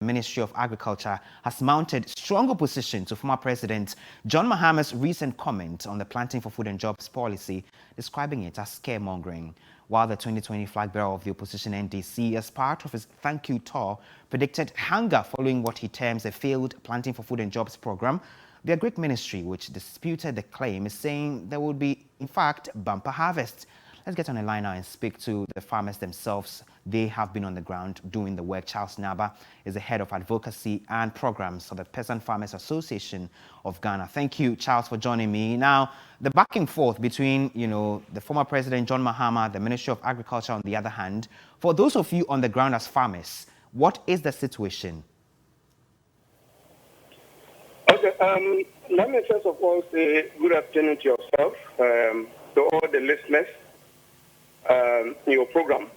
Ministry of Agriculture has mounted strong opposition to former President John Mahama's recent comment on the Planting for Food and Jobs policy, describing it as scaremongering. While the 2020 flag bearer of the opposition NDC, as part of his thank you tour, predicted hunger following what he terms a failed Planting for Food and Jobs program, the Agric Ministry, which disputed the claim, is saying there would be, in fact, bumper harvests. Let's get on the line now and speak to the farmers themselves. They have been on the ground doing the work. Charles NYAABA is the head of advocacy and programs of the Peasant Farmers Association of Ghana. Thank you, Charles, for joining me. Now, the back and forth between, the former President John Mahama, the Ministry of Agriculture on the other hand, for those of you on the ground as farmers, what is the situation? Okay, let me first of all say good afternoon to yourself, to all the listeners. In your program.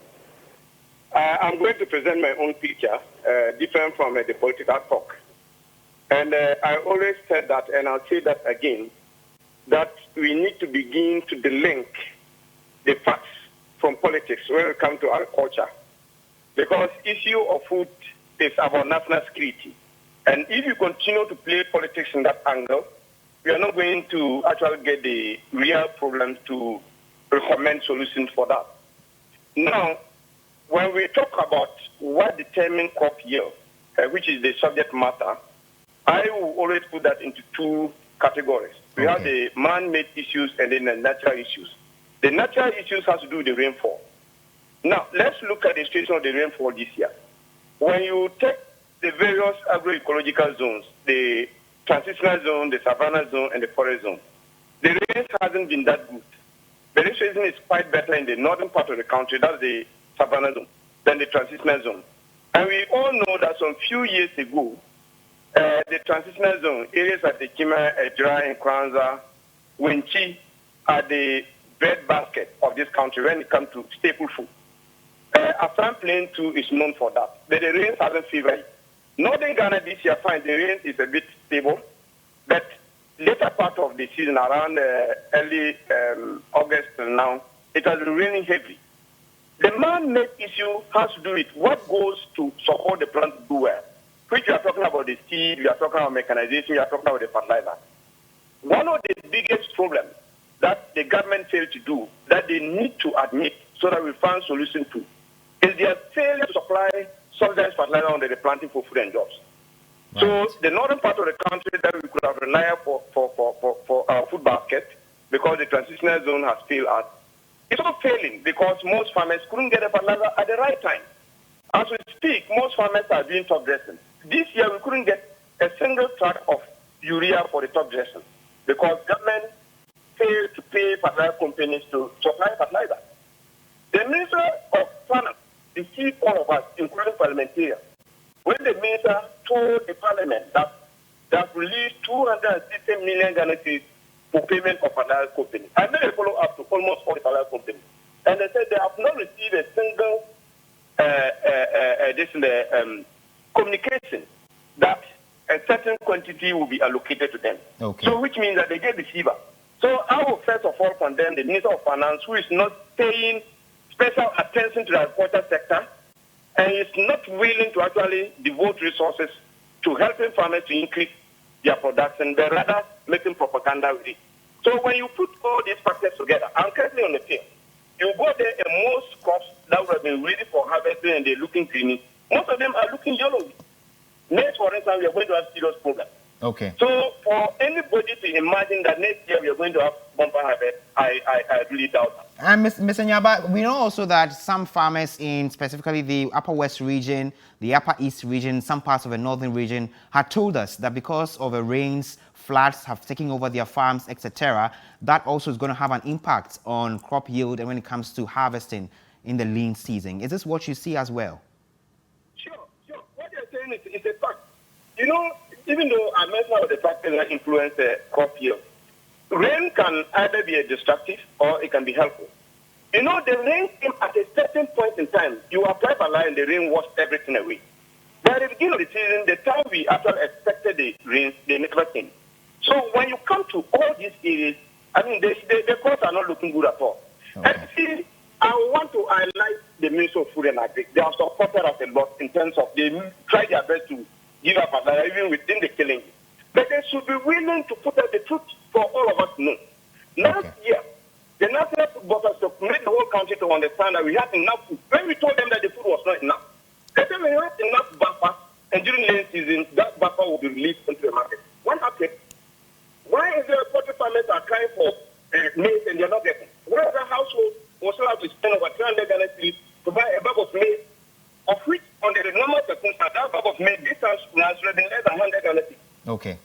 I'm going to present my own picture, different from the political talk. And I always said that, and I'll say that again, that we need to begin to delink the facts from politics when it comes to agriculture. Because issue of food is about national security. And if you continue to play politics in that angle, we are not going to actually get the real problems to recommend solutions for that. Now, when we talk about what determines crop yield, which is the subject matter, I will always put that into two categories. We have the man-made issues and then the natural issues. The natural issues has to do with the rainfall. Now, let's look at the situation of the rainfall this year. When you take the various agroecological zones, the transitional zone, the savanna zone, and the forest zone, the rain hasn't been that good. The rain is quite better in the northern part of the country, that's the savanna zone, than the transitional zone. And we all know that some few years ago, the transitional zone, areas like the Kima, Ejra, and Kwanza, Wenchi, are the breadbasket of this country when it comes to staple food. Assam Plain too is known for that, but the rain hasn't favored. Northern Ghana this year, fine, the rain is a bit stable, but later part of the season, around early August now, it has been raining heavily. The man-made issue has to do with what goes to support the plant to do well, which we are talking about the seed, we are talking about mechanization, we are talking about the fertilizer. One of the biggest problems that the government failed to do, that they need to admit so that we find solution to, is their failure to supply subsidized fertilizer under the Planting for Food and Jobs. Right. So the northern part of the country that we could have relied for our food basket, because the transitional zone has failed us, it's also failing because most farmers couldn't get a fertilizer at the right time. As we speak, most farmers are doing top dressing. This year we couldn't get a single truck of urea for the top dressing because government failed to pay fertilizer companies to supply fertilizer. The Minister of Finance deceived all of us, including parliamentarians, when the minister told the parliament that they have released 260 million Ghana cedis for payment of fertilizer companies. I made a follow-up to almost all the fertilizer companies. And they said they have not received a single communication that a certain quantity will be allocated to them. Okay. So which means that they get the fever. So I will first of all condemn the Minister of Finance, who is not paying special attention to the agriculture sector and is not willing to actually devote resources to helping farmers to increase their production, but rather making propaganda with it. So when you put all these factors together, I'm currently on the field. You go there and most crops that would have been ready for harvesting and they're looking green, most of them are looking yellow. Next, for instance, we are going to have serious problems. Okay. So for anybody to imagine that next year we are going to have bumper harvest, I really doubt that. And Mr. NYAABA, we know also that some farmers in specifically the Upper West region, the Upper East region, some parts of the Northern region had told us that because of the rains, floods have taken over their farms, etc., that also is going to have an impact on crop yield and when it comes to harvesting in the lean season. Is this what you see as well? Sure. What you're saying is a fact. You know, even though I mentioned about the factors that influence the crop yield, rain can either be a destructive or it can be helpful. You know, the rain came at a certain point in time. You apply fertilizer and the rain washed everything away. But at the beginning of the season, the time we actually expected the rain, they never came. So when you come to all these areas, I mean, the crops are not looking good at all. Okay. And see, I want to highlight the Ministry of Food and Agri. They have supported us a lot in terms of they try their best to give up a even within the killing. But they should be willing to put out the truth for all of us to know. Last year, the National Food Officer made the whole country to understand that we had enough food. When we told them that the food was not enough, they said we had enough buffer, and during the season, that buffer will be released into the market. What happened? Why is there poultry farmers are crying for maize and they're not getting? Why is the household also have to spend over 300 Ghana cedis to buy a bag of maize, of which, under the normal circumstances, that bag of maize, this has been less than 100 Ghana cedis? Okay.